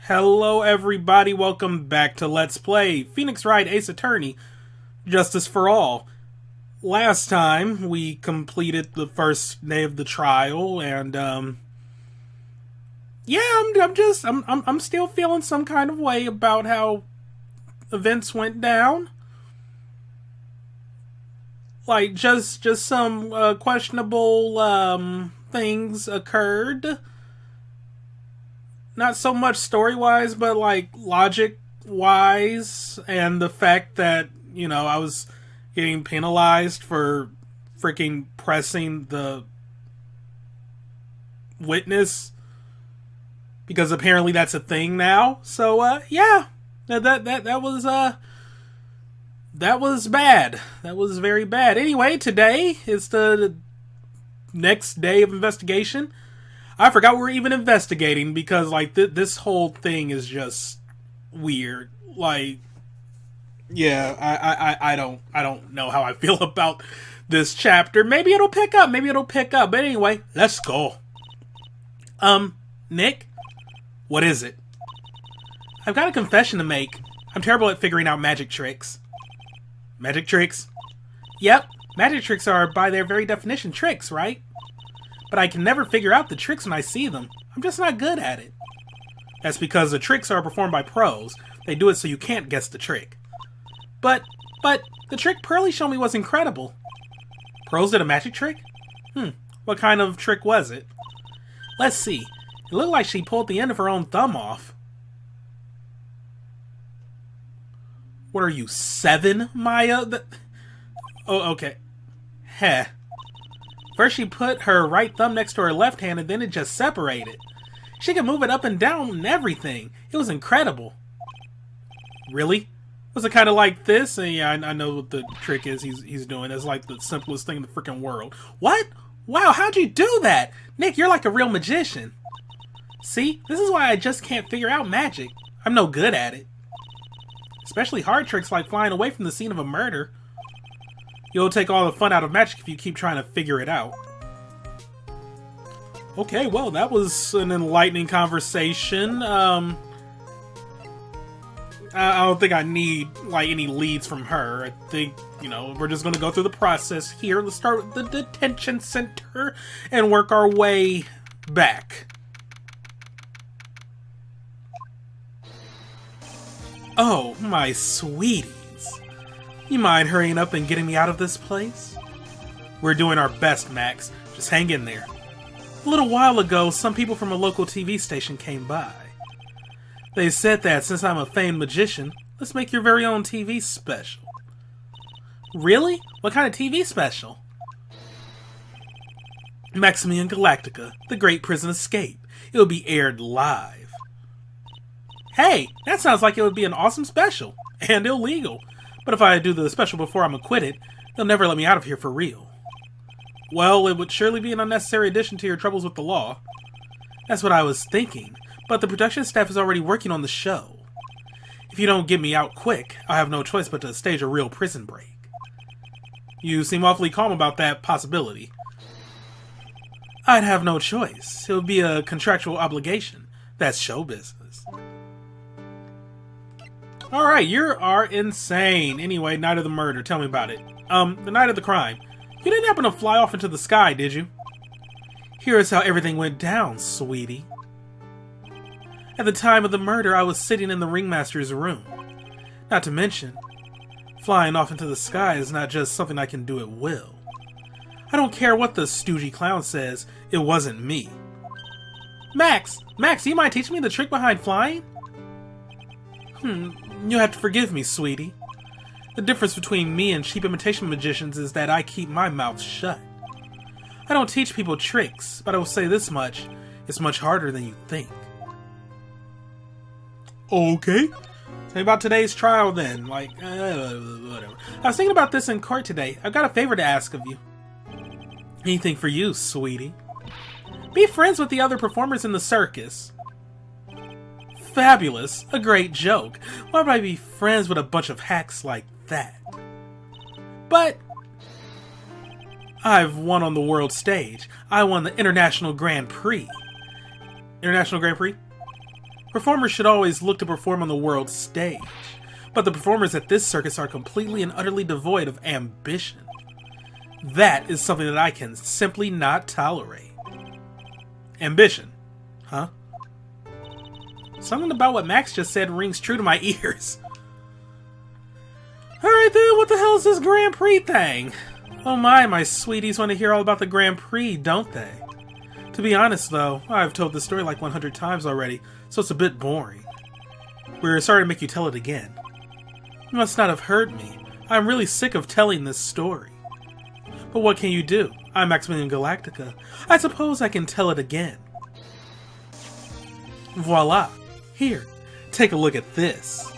Hello everybody, welcome back to Let's Play Phoenix Wright Ace Attorney, Justice for All. Last time we completed the first day of the trial and yeah, I'm still feeling some kind of way about how events went down. Like just some questionable things occurred. Not so much story-wise, but like logic-wise, and the fact that, I was getting penalized for freaking pressing the witness, because apparently that's a thing now. So, yeah, that was bad. That was very bad. Anyway, today is the next day of investigation. I forgot we were even investigating because, like, this whole thing is just weird. Like, yeah, I don't know how I feel about this chapter. Maybe it'll pick up. But anyway, let's go. Nick, what is it? I've got a confession to make. I'm terrible at figuring out magic tricks. Magic tricks? Yep, magic tricks are, by their very definition, tricks, right? But I can never figure out the tricks when I see them. I'm just not good at it. That's because the tricks are performed by pros. They do it so you can't guess the trick. But the trick Pearlie showed me was incredible. Pros did a magic trick? What kind of trick was it? Let's see. It looked like she pulled the end of her own thumb off. What are you, 7, Maya? Oh, okay. Heh. First she put her right thumb next to her left hand and then it just separated. She could move it up and down and everything. It was incredible. Really? Was it kind of like this? And yeah, I know what the trick is he's doing. It's like the simplest thing in the freaking world. What? Wow, how'd you do that? Nick, you're like a real magician. See? This is why I just can't figure out magic. I'm no good at it. Especially hard tricks like flying away from the scene of a murder. You'll take all the fun out of magic if you keep trying to figure it out. Okay, well, that was an enlightening conversation. I don't think I need, like, any leads from her. I think, we're just going to go through the process here. Let's start with the detention center and work our way back. Oh, my sweetie. You mind hurrying up and getting me out of this place? We're doing our best, Max. Just hang in there. A little while ago, some people from a local TV station came by. They said that since I'm a famed magician, let's make your very own TV special. Really? What kind of TV special? Maximilian Galactica, The Great Prison Escape. It will be aired live. Hey, that sounds like it would be an awesome special. And illegal. But if I do the special before I'm acquitted, they'll never let me out of here for real. Well, it would surely be an unnecessary addition to your troubles with the law. That's what I was thinking, but the production staff is already working on the show. If you don't get me out quick, I'll have no choice but to stage a real prison break. You seem awfully calm about that possibility. I'd have no choice. It would be a contractual obligation. That's show business. Alright, you are insane. Anyway, night of the murder. Tell me about it. The night of the crime. You didn't happen to fly off into the sky, did you? Here is how everything went down, sweetie. At the time of the murder, I was sitting in the ringmaster's room. Not to mention, flying off into the sky is not just something I can do at will. I don't care what the stoogey clown says, it wasn't me. Max, do you mind teaching me the trick behind flying? You have to forgive me, sweetie. The difference between me and cheap imitation magicians is that I keep my mouth shut. I don't teach people tricks, but I will say this much, it's much harder than you think. Okay. Tell me about today's trial then, whatever. I was thinking about this in court today. I've got a favor to ask of you. Anything for you, sweetie. Be friends with the other performers in the circus. Fabulous. A great joke. Why would I be friends with a bunch of hacks like that? But I've won on the world stage. I won the International Grand Prix. International Grand Prix? Performers should always look to perform on the world stage, but the performers at this circus are completely and utterly devoid of ambition. That is something that I can simply not tolerate. Ambition. Huh? Something about what Max just said rings true to my ears. Alright then, what the hell is this Grand Prix thing? Oh my sweeties want to hear all about the Grand Prix, don't they? To be honest though, I've told this story like 100 times already, so it's a bit boring. We're sorry to make you tell it again. You must not have heard me. I'm really sick of telling this story. But what can you do? I'm Maximilian Galactica. I suppose I can tell it again. Voila! Here, take a look at this.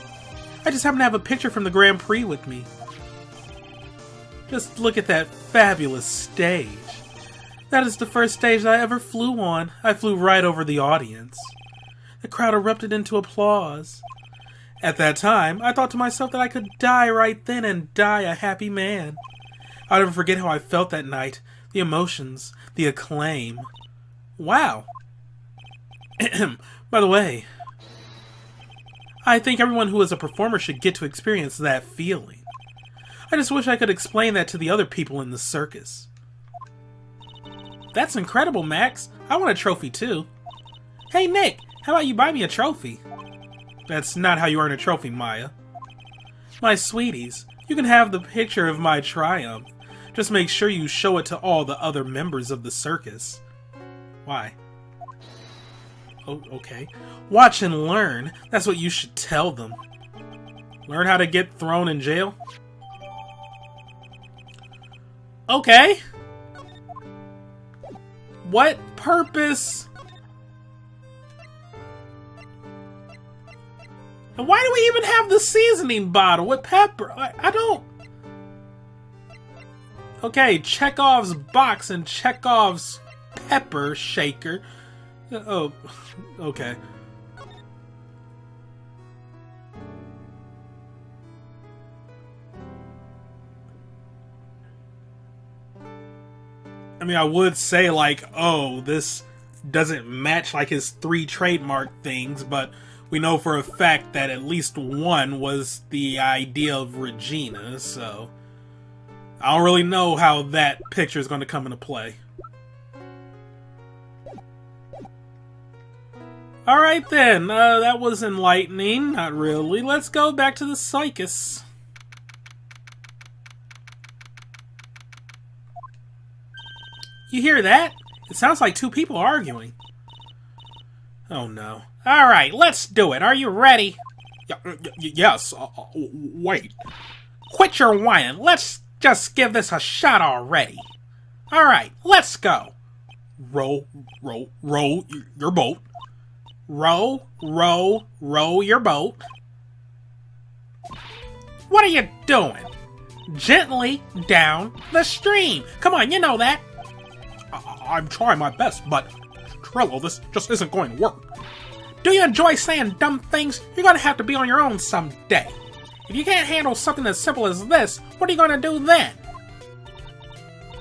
I just happen to have a picture from the Grand Prix with me. Just look at that fabulous stage. That is the first stage I ever flew on. I flew right over the audience. The crowd erupted into applause. At that time, I thought to myself that I could die right then and die a happy man. I'll never forget how I felt that night. The emotions, the acclaim. Wow. By the way, I think everyone who is a performer should get to experience that feeling. I just wish I could explain that to the other people in the circus. That's incredible, Max. I want a trophy too. Hey Nick, how about you buy me a trophy? That's not how you earn a trophy, Maya. My sweeties, you can have the picture of my triumph. Just make sure you show it to all the other members of the circus. Why? Oh, okay. Watch and learn. That's what you should tell them. Learn how to get thrown in jail? Okay. What purpose? And why do we even have the seasoning bottle with pepper? I don't... Okay, Chekhov's box and Chekhov's pepper shaker. Oh, okay. I mean, I would say, like, oh, this doesn't match, like, his 3 trademark things, but we know for a fact that at least one was the idea of Regina, so I don't really know how that picture is going to come into play. Alright then, that was enlightening. Not really. Let's go back to the circus. You hear that? It sounds like 2 people arguing. Oh no. Alright, let's do it. Are you ready? Yes. Wait. Quit your whining. Let's just give this a shot already. Alright, let's go. Row your boat. Row your boat. What are you doing? Gently down the stream. Come on, you know that. I'm trying my best, but Trillo, this just isn't going to work. Do you enjoy saying dumb things? You're gonna have to be on your own someday. If you can't handle something as simple as this, what are you gonna do then?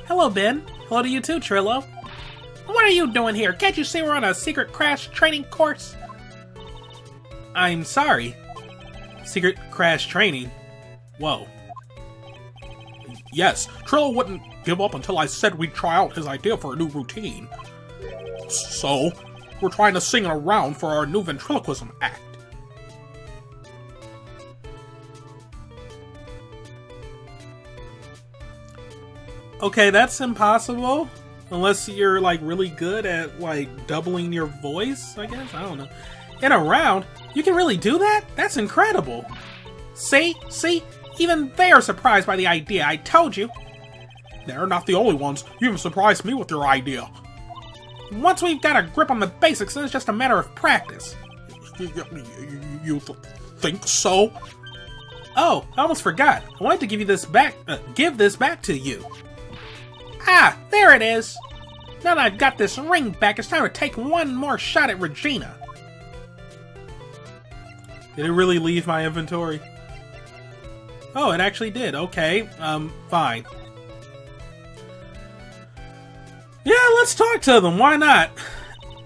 Hello, Ben. Hello to you too, Trillo. What are you doing here? Can't you see we're on a secret crash training course? I'm sorry. Secret crash training? Whoa. Yes, Trillo wouldn't give up until I said we'd try out his idea for a new routine. So, we're trying to sing around for our new ventriloquism act. Okay, that's impossible. Unless you're, like, really good at, like, doubling your voice, I guess? I don't know. In a round? You can really do that? That's incredible. See? Even they are surprised by the idea. I told you. They're not the only ones. You even surprised me with your idea. Once we've got a grip on the basics, then it's just a matter of practice. You think so? Oh, I almost forgot. I wanted to give you this back. Give this back to you. Ah, there it is. Now that I've got this ring back, it's time to take one more shot at Regina. Did it really leave my inventory? Oh, it actually did. Okay, fine. Yeah, let's talk to them. Why not?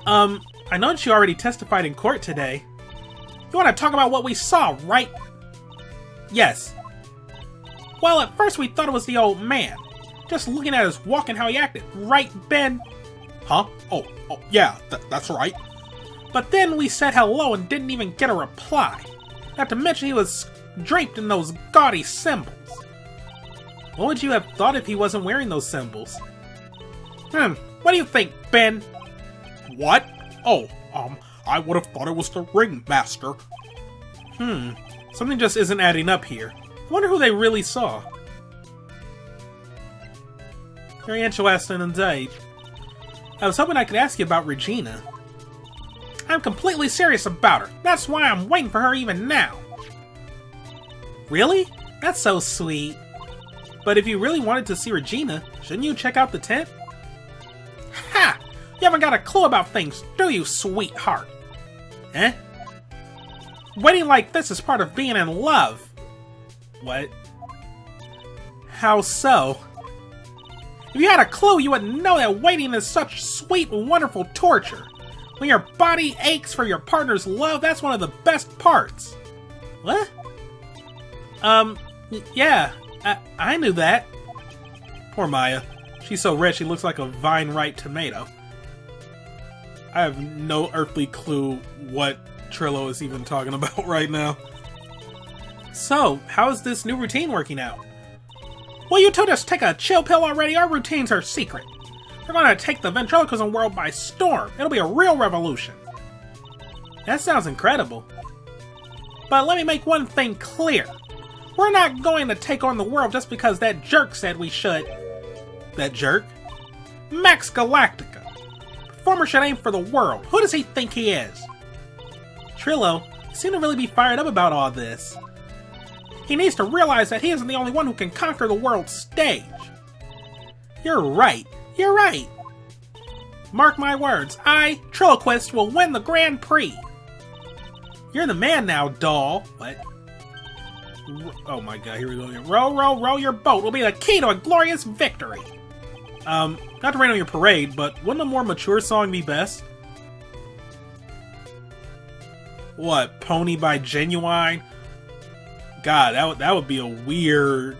I know that you already testified in court today. You want to talk about what we saw, right? Yes. Well, at first we thought it was the old man. Just looking at his walk and how he acted. Right, Ben? Huh? Oh, yeah, that's right. But then we said hello and didn't even get a reply. Not to mention he was draped in those gaudy symbols. What would you have thought if he wasn't wearing those symbols? What do you think, Ben? What? Oh, I would have thought it was the ringmaster. Something just isn't adding up here. I wonder who they really saw. Very interesting indeed. I was hoping I could ask you about Regina. I'm completely serious about her. That's why I'm waiting for her even now. Really? That's so sweet. But if you really wanted to see Regina, shouldn't you check out the tent? Ha! You haven't got a clue about things, do you, sweetheart? Eh? Waiting like this is part of being in love. What? How so? If you had a clue, you would know that waiting is such sweet, wonderful torture. When your body aches for your partner's love, that's one of the best parts. What? Yeah, I knew that. Poor Maya. She's so red she looks like a vine-ripe tomato. I have no earthly clue what Trillo is even talking about right now. So, how's this new routine working out? Well, you two just take a chill pill already. Our routines are secret. We're gonna take the ventriloquism world by storm. It'll be a real revolution. That sounds incredible. But let me make one thing clear. We're not going to take on the world just because that jerk said we should. That jerk? Max Galactica. Performer should aim for the world. Who does he think he is? Trillo, you seem to really be fired up about all this. He needs to realize that he isn't the only one who can conquer the world stage. You're right. You're right. Mark my words. I, Trilloquist, will win the Grand Prix. You're the man now, doll. What? Oh my god, here we go again. Row, row, row your boat will be the key to a glorious victory. Not to rain on your parade, but wouldn't a more mature song be best? What, Pony by Genuine? God, that would be a weird,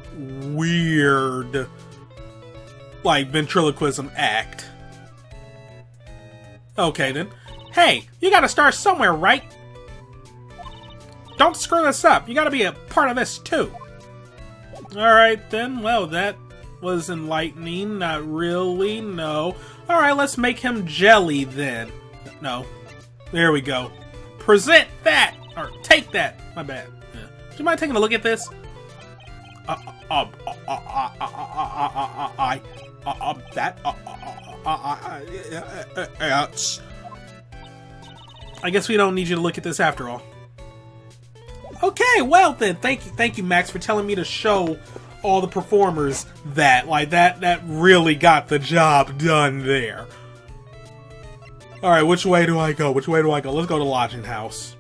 like, ventriloquism act. Okay, then. Hey, you gotta start somewhere, right? Don't screw this up. You gotta be a part of this, too. Alright, then. Well, that was enlightening. Not really, no. Alright, let's make him jelly, then. No. There we go. Present that! Or take that. My bad. Yeah. Do you mind taking a look at this? I guess we don't need you to look at this after all. Okay, well then, thank you, Max, for telling me to show all the performers that. Like, that really got the job done there. Alright, which way do I go? Which way do I go? Let's go to Lodging House.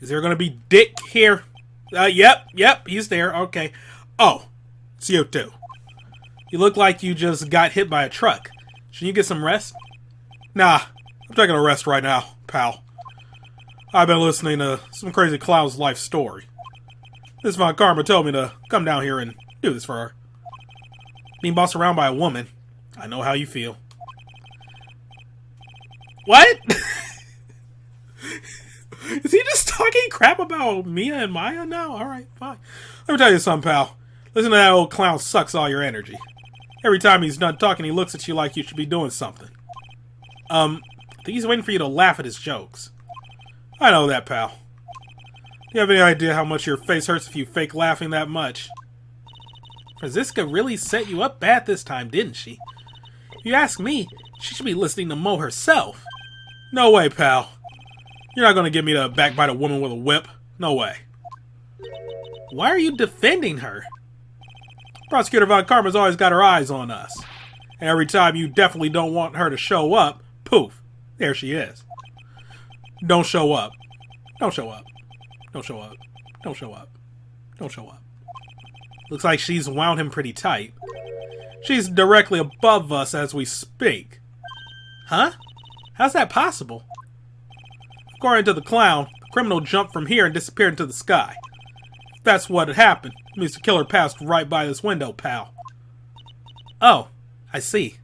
Is there gonna be Dick here? Yep, he's there, okay. Oh, it's you two. You look like you just got hit by a truck. Should you get some rest? Nah, I'm taking a rest right now, pal. I've been listening to some crazy clown's life story. Miss Von Karma told me to come down here and do this for her. Being bossed around by a woman, I know how you feel. What? Is he just talking crap about Mia and Maya now? Alright, fine. Let me tell you something, pal. Listen to that old clown sucks all your energy. Every time he's done talking, he looks at you like you should be doing something. I think he's waiting for you to laugh at his jokes. I know that, pal. Do you have any idea how much your face hurts if you fake laughing that much? Franziska really set you up bad this time, didn't she? If you ask me, she should be listening to Moe herself. No way, pal. You're not gonna get me to backbite a woman with a whip. No way. Why are you defending her? Prosecutor Von Karma's always got her eyes on us. And every time you definitely don't want her to show up, poof, there she is. Don't show up. Don't show up. Don't show up. Don't show up. Don't show up. Looks like she's wound him pretty tight. She's directly above us as we speak. Huh? How's that possible? According to the clown, the criminal jumped from here and disappeared into the sky. If that's what had happened, it means the killer passed right by this window, pal. Oh, I see.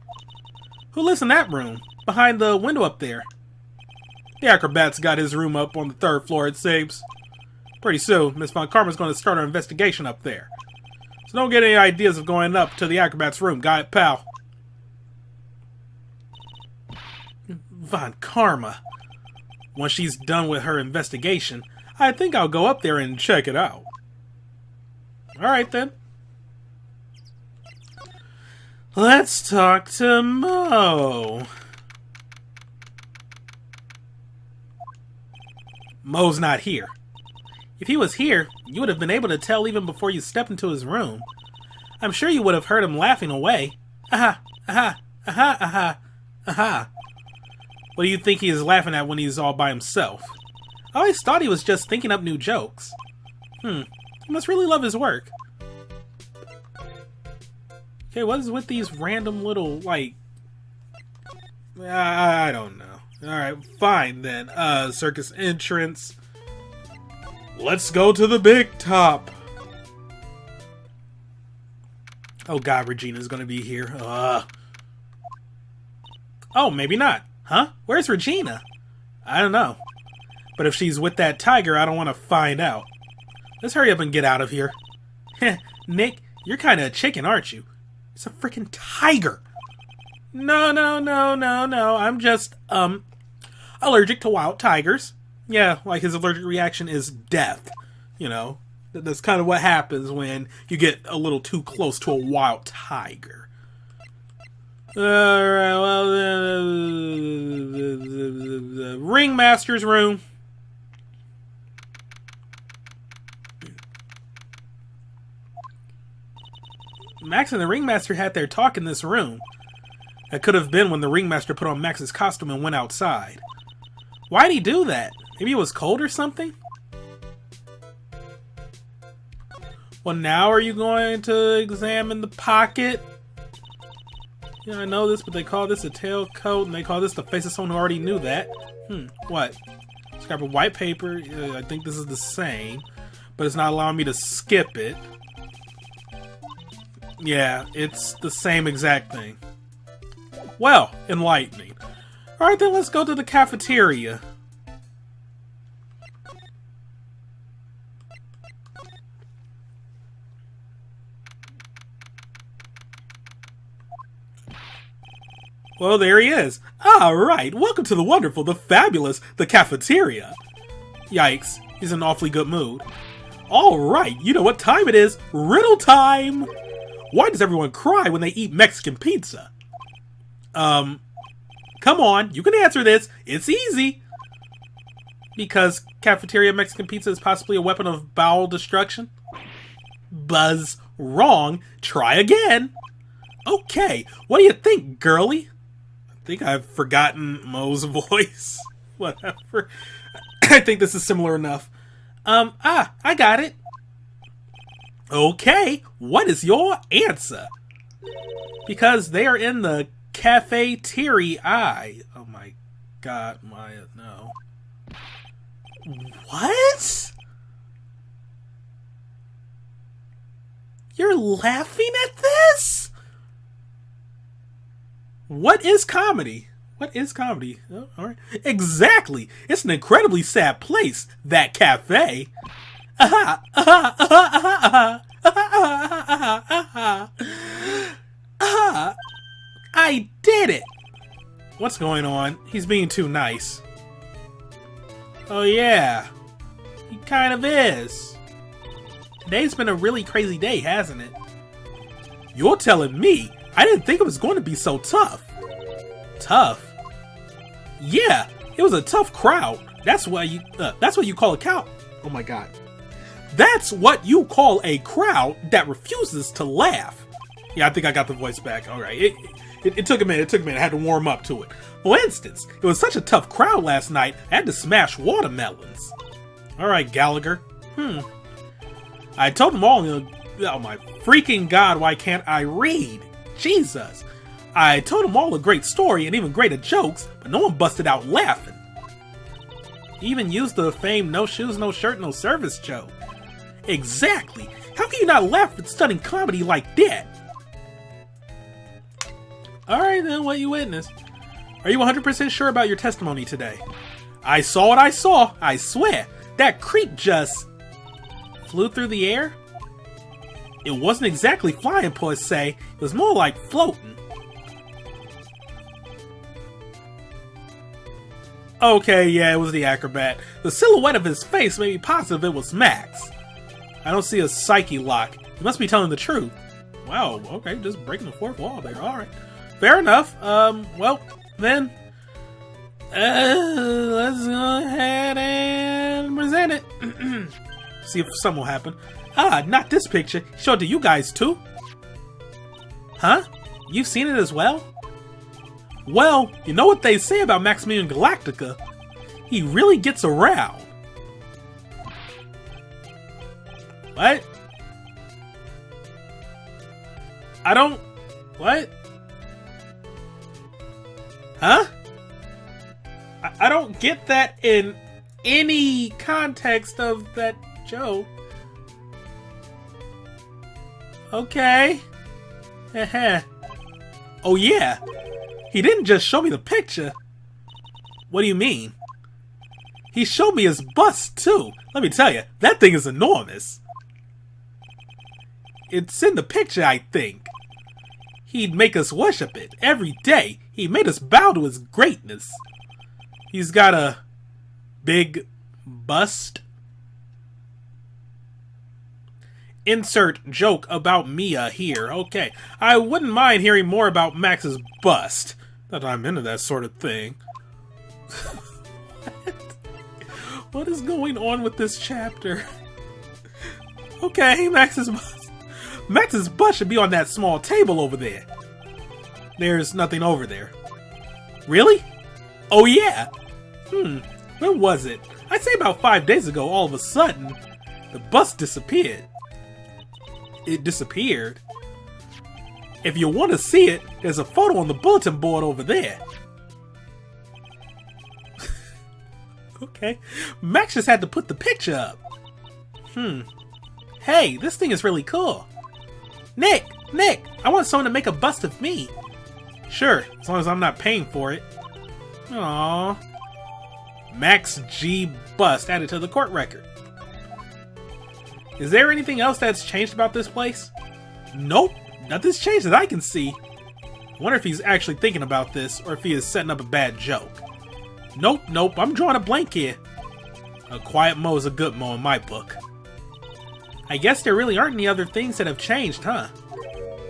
Who lives in that room? Behind the window up there? The acrobat's got his room up on the 3rd floor, it seems. Pretty soon, Miss Von Karma's going to start her investigation up there. So don't get any ideas of going up to the acrobat's room. Got it, pal? Von Karma. Once she's done with her investigation, I think I'll go up there and check it out. Alright then. Let's talk to Moe. Moe's not here. If he was here, you would have been able to tell even before you stepped into his room. I'm sure you would have heard him laughing away. Aha, aha, aha, aha, aha. What do you think he is laughing at when he's all by himself? I always thought he was just thinking up new jokes. He must really love his work. Okay, what is with these random little, like... I don't know. Alright, fine then. Circus entrance. Let's go to the big top. Oh god, Regina's gonna be here. Oh, maybe not. Huh? Where's Regina? I don't know. But if she's with that tiger, I don't want to find out. Let's hurry up and get out of here. Nick, you're kind of a chicken, aren't you? It's a freaking tiger. No, no, no, no, no. I'm just, allergic to wild tigers. Yeah, like his allergic reaction is death. You know, that's kind of what happens when you get a little too close to a wild tiger. Alright, well, the ringmaster's room. Max and the ringmaster had their talk in this room. That could have been when the ringmaster put on Max's costume and went outside. Why'd he do that? Maybe it was cold or something? Well, now are you going to examine the pocket? Yeah, I know this, but they call this a tailcoat, and they call this the face of someone who already knew that. What? Scrap of white paper. I think this is the same, but it's not allowing me to skip it. Yeah, it's the same exact thing. Well, enlightening. Alright then, let's go to the cafeteria. Well, there he is. Alright, welcome to the wonderful, the fabulous, the cafeteria. Yikes, he's in an awfully good mood. Alright, you know what time it is. Riddle time! Why does everyone cry when they eat Mexican pizza? Come on, you can answer this. It's easy. Because cafeteria Mexican pizza is possibly a weapon of bowel destruction? Buzz. Wrong. Try again. Okay, what do you think, girly? I think I've forgotten Moe's voice. Whatever. I think this is similar enough. I got it. Okay, what is your answer? Because they are in the cafeteria. Oh my god, Maya, no. What? You're laughing at this? What is comedy? What is comedy? Oh, all right. Exactly. It's an incredibly sad place, that cafe. I did it. What's going on? He's being too nice. Oh yeah, he kind of is. Today's been a really crazy day, hasn't it? You're telling me? I didn't think it was going to be so tough. Tough? Yeah, it was a tough crowd. That's what you call a cow. Oh my god. That's what you call a crowd that refuses to laugh. Yeah, I think I got the voice back. All right. It took a minute. I had to warm up to it. For instance, it was such a tough crowd last night, I had to smash watermelons. All right, Gallagher. I told them all, oh my freaking god, why can't I read? Jesus. I told them all a great story and even greater jokes, but no one busted out laughing. He even used the famed no shoes, no shirt, no service joke. Exactly. How can you not laugh at stunning comedy like that? Alright then, what you witnessed. Are you 100% sure about your testimony today? I saw what I saw, I swear. That creep just flew through the air? It wasn't exactly flying per se, it was more like floating. Okay, yeah, it was the acrobat. The silhouette of his face made me positive it was Max. I don't see a psyche lock. He must be telling the truth. Wow, okay, just breaking the fourth wall there, alright. Fair enough. Well, then, let's go ahead and present it. See if something will happen. Ah, not this picture. Showed to you guys too. Huh? You've seen it as well? Well, you know what they say about Maximilian Galactica. He really gets around. What? I don't... What? Huh? I don't get that in any context of that joke. Okay. Oh yeah. He didn't just show me the picture. What do you mean? He showed me his bust too. Let me tell you, that thing is enormous. It's in the picture, I think. He'd make us worship it every day. He made us bow to his greatness. He's got a big bust. Insert joke about Mia here. Okay, I wouldn't mind hearing more about Max's bust. Not that I'm into that sort of thing. What is going on with this chapter? Okay, Max's bust. Max's bust should be on that small table over there. There's nothing over there. Really? Oh yeah! When was it? I'd say about 5 days ago, all of a sudden, the bust disappeared. It disappeared? If you want to see it, there's a photo on the bulletin board over there. Okay. Max just had to put the picture up. Hey, this thing is really cool. Nick! I want someone to make a bust of me. Sure, as long as I'm not paying for it. Aww. Max G bust added to the court record. Is there anything else that's changed about this place? Nope, nothing's changed that I can see. I wonder if he's actually thinking about this, or if he is setting up a bad joke. Nope, I'm drawing a blank here. A quiet Moe is a good Moe in my book. I guess there really aren't any other things that have changed, huh?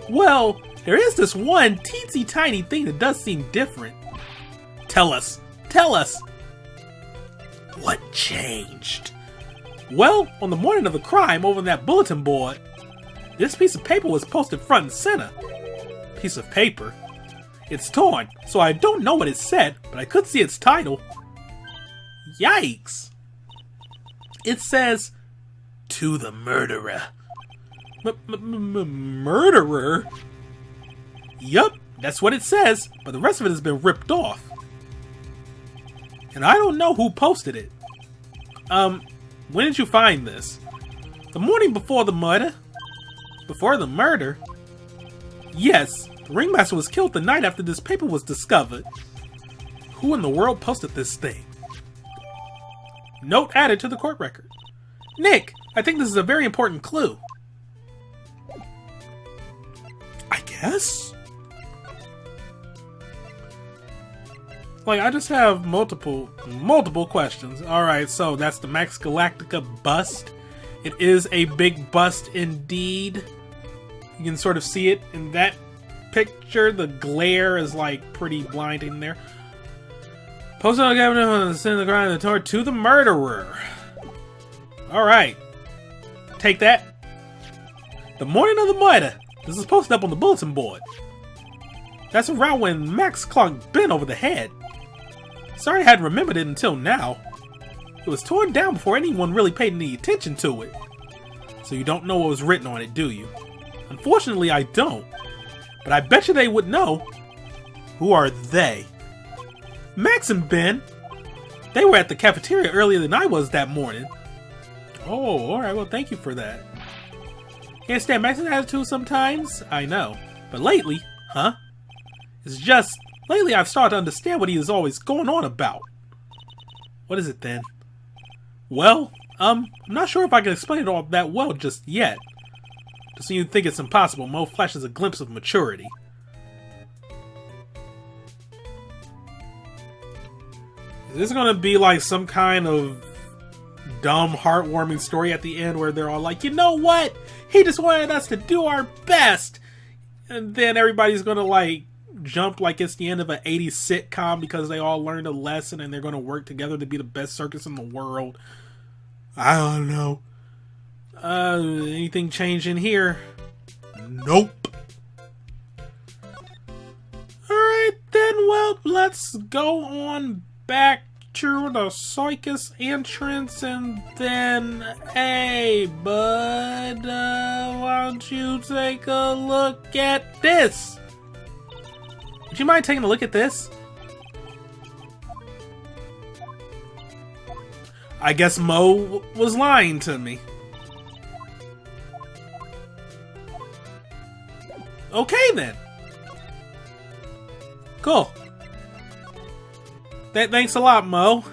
Well, there is this one teensy tiny thing that does seem different. Tell us! What changed? Well, on the morning of the crime over on that bulletin board, this piece of paper was posted front and center. Piece of paper? It's torn, so I don't know what it said, but I could see its title. Yikes! It says, "To the murderer." Murderer? Yup, that's what it says, but the rest of it has been ripped off. And I don't know who posted it. When did you find this? The morning before the murder? Before the murder? Yes, the ringmaster was killed the night after this paper was discovered. Who in the world posted this thing? Note added to the court record. Nick, I think this is a very important clue. I guess? Like, I just have multiple questions. Alright, so that's the Max Galactica bust. It is a big bust indeed. You can sort of see it in that picture. The glare is like pretty blinding there. Posted on the cabinet on the scene of the crime, the torch to the murderer. Alright. Take that. The morning of the murder. This is posted up on the bulletin board. That's around when Max clocked Ben over the head. Sorry I hadn't remembered it until now. It was torn down before anyone really paid any attention to it. So you don't know what was written on it, do you? Unfortunately, I don't. But I bet you they would know. Who are they? Max and Ben. They were at the cafeteria earlier than I was that morning. Oh, alright, well thank you for that. Can't stand Max's attitude sometimes, I know. But lately, huh? It's just, lately I've started to understand what he is always going on about. What is it then? Well, I'm not sure if I can explain it all that well just yet. Just when you think it's impossible, Moe flashes a glimpse of maturity. Is this gonna be like some kind of dumb, heartwarming story at the end where they're all like, you know what? He just wanted us to do our best! And then everybody's gonna like jump like it's the end of an 80s sitcom because they all learned a lesson and they're gonna work together to be the best circus in the world. I don't know. Anything change in here? Nope. Alright then, well, let's go on back to the circus entrance and then, hey bud, why don't you take a look at this? Would you mind taking a look at this? I guess Moe was lying to me. Okay then. Cool. Thanks a lot, Moe.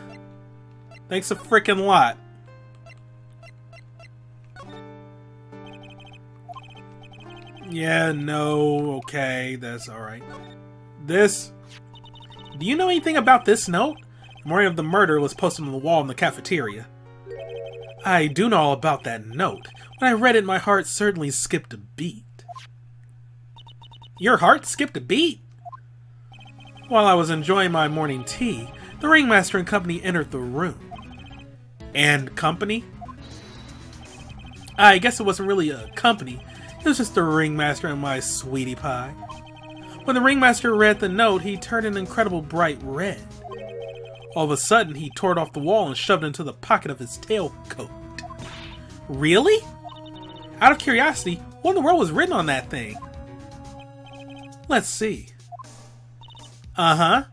Thanks a freaking lot. Yeah, no, okay, that's alright. This... Do you know anything about this note? The morning of the murder was posted on the wall in the cafeteria. I do know all about that note. When I read it, my heart certainly skipped a beat. Your heart skipped a beat? While I was enjoying my morning tea, the ringmaster and company entered the room. And company? I guess it wasn't really a company. It was just the ringmaster and my sweetie pie. When the ringmaster read the note, he turned an incredible bright red. All of a sudden, he tore it off the wall and shoved it into the pocket of his tailcoat. Really? Out of curiosity, what in the world was written on that thing? Let's see. Uh-huh.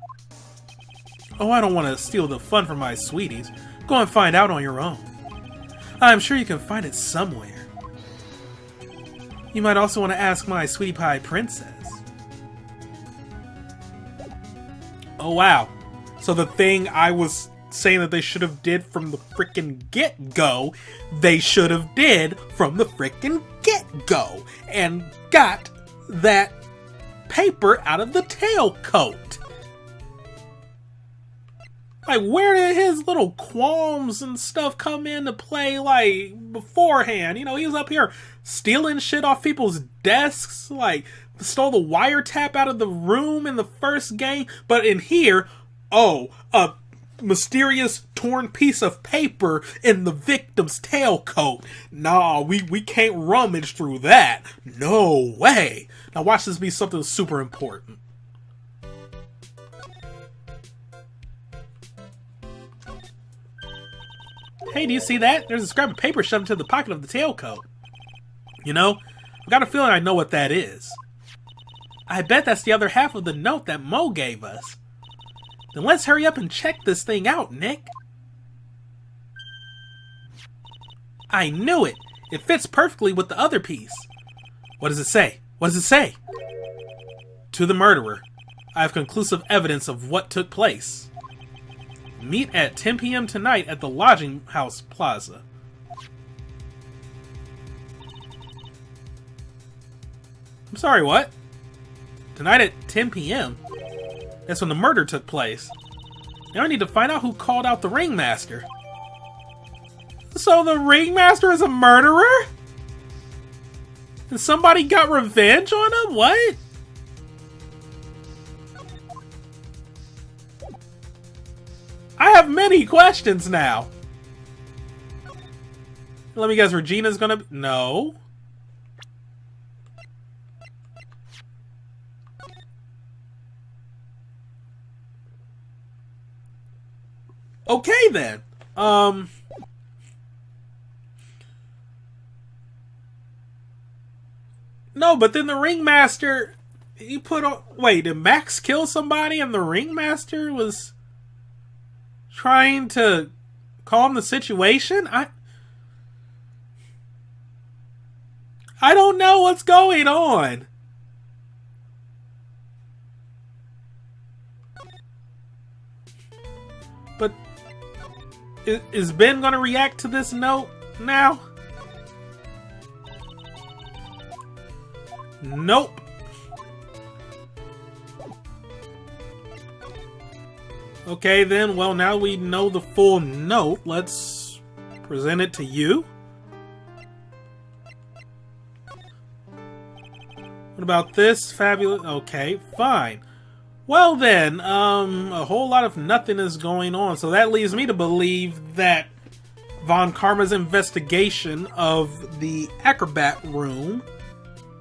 Oh, I don't want to steal the fun from my sweeties. Go and find out on your own. I'm sure you can find it somewhere. You might also want to ask my sweetie pie princess. Oh, wow. So the thing I was saying that they should have did from the frickin' get-go, they should have did from the frickin' get-go. And got that paper out of the tailcoat. Like, where did his little qualms and stuff come into play, like, beforehand? You know, he was up here stealing shit off people's desks, like, stole the wiretap out of the room in the first game, but in here, oh, a mysterious torn piece of paper in the victim's tailcoat. Nah, we can't rummage through that. No way. Now watch this be something super important. Hey, do you see that? There's a scrap of paper shoved into the pocket of the tailcoat. You know, I've got a feeling I know what that is. I bet that's the other half of the note that Moe gave us. Then let's hurry up and check this thing out, Nick. I knew it! It fits perfectly with the other piece. What does it say? What does it say? To the murderer. I have conclusive evidence of what took place. Meet at 10 p.m. tonight at the Lodging House Plaza. I'm sorry, what? Tonight at 10 p.m.? That's when the murder took place. Now I need to find out who called out the ringmaster. So the ringmaster is a murderer? And somebody got revenge on him? What? I have many questions now. Let me guess, Regina's gonna be... No. Okay then. No, but then the ringmaster He put on... Wait, did Max kill somebody and the Ringmaster was trying to calm the situation? I don't know what's going on. But is Ben gonna react to this note now? Nope. Okay then, well now we know the full note, let's present it to you. What about this? Fabulous. Okay, fine. Well then, a whole lot of nothing is going on, so that leads me to believe that Von Karma's investigation of the Acrobat Room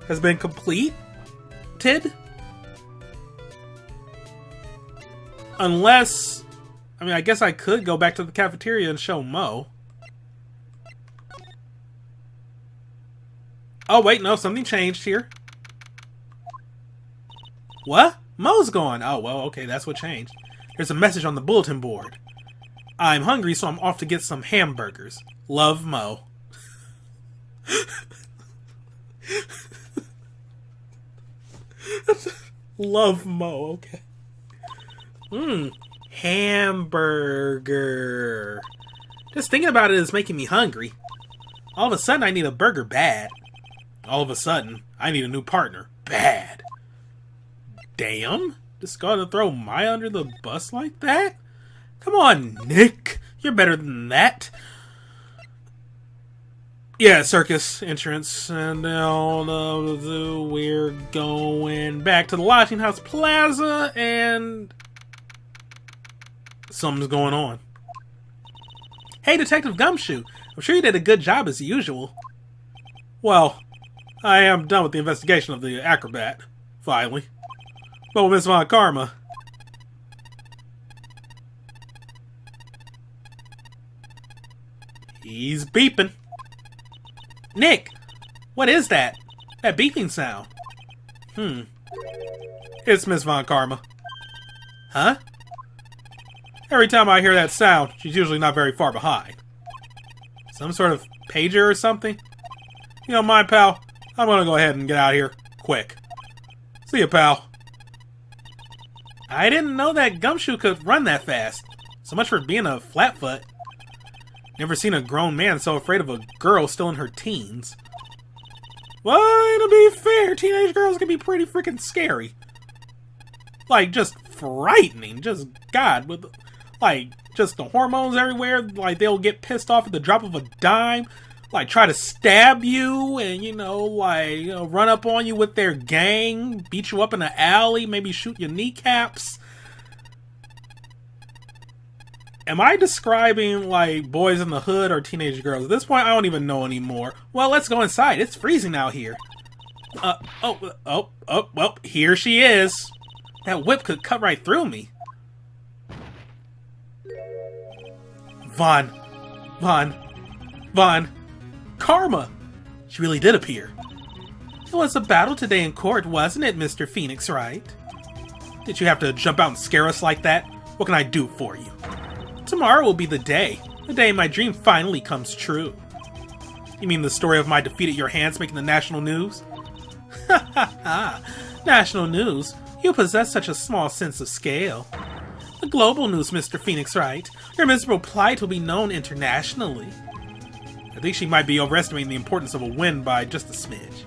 has been completed. Unless, I mean, I guess I could go back to the cafeteria and show Moe. Oh wait, no, something changed here. What? Moe's gone. Oh, well, okay, that's what changed. There's a message on the bulletin board. I'm hungry, so I'm off to get some hamburgers. Love, Moe. Love, Moe, okay. Hamburger. Just thinking about it is making me hungry. All of a sudden, I need a burger bad. All of a sudden, I need a new partner bad. Damn, just gotta throw Maya under the bus like that? Come on, Nick. You're better than that. Yeah, circus entrance. And we're going back to the Lodging House Plaza, and something's going on. Hey, Detective Gumshoe. I'm sure you did a good job as usual. Well, I am done with the investigation of the acrobat, finally. But Miss Von Karma. He's beeping. Nick! What is that? That beeping sound. It's Miss Von Karma. Huh? Every time I hear that sound, she's usually not very far behind. Some sort of pager or something? You know, my pal, I'm gonna go ahead and get out of here. Quick. See ya, pal. I didn't know that Gumshoe could run that fast. So much for being a flatfoot. Never seen a grown man so afraid of a girl still in her teens. Well, to be fair, teenage girls can be pretty freaking scary. Like, just frightening. Just, God, with, like, just the hormones everywhere. Like, they'll get pissed off at the drop of a dime. Like, try to stab you and, you know, like, run up on you with their gang, beat you up in the alley, maybe shoot your kneecaps. Am I describing, like, boys in the hood or teenage girls? At this point, I don't even know anymore. Well, let's go inside. It's freezing out here. Well, here she is. That whip could cut right through me. Von Karma! She really did appear. It was a battle today in court, wasn't it, Mr. Phoenix Wright? Did you have to jump out and scare us like that? What can I do for you? Tomorrow will be the day my dream finally comes true. You mean the story of my defeat at your hands making the national news? Ha ha ha! National news? You possess such a small sense of scale. The global news, Mr. Phoenix Wright. Your miserable plight will be known internationally. I think she might be overestimating the importance of a win by just a smidge.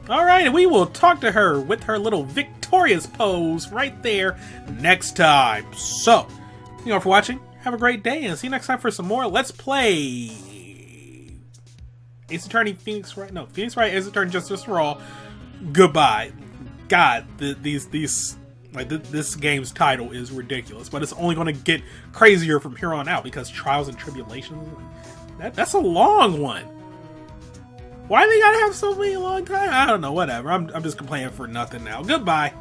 Alright, and we will talk to her with her little victorious pose right there next time. So, thank you all for watching. Have a great day, and see you next time for some more Let's Play Ace Attorney Phoenix Wright. No, Phoenix Wright Ace Attorney Justice for All. Goodbye. God, this game's title is ridiculous, but it's only going to get crazier from here on out because Trials and Tribulations, that's a long one. Why do they gotta have so many long time? I don't know, whatever. I'm just complaining for nothing now. Goodbye.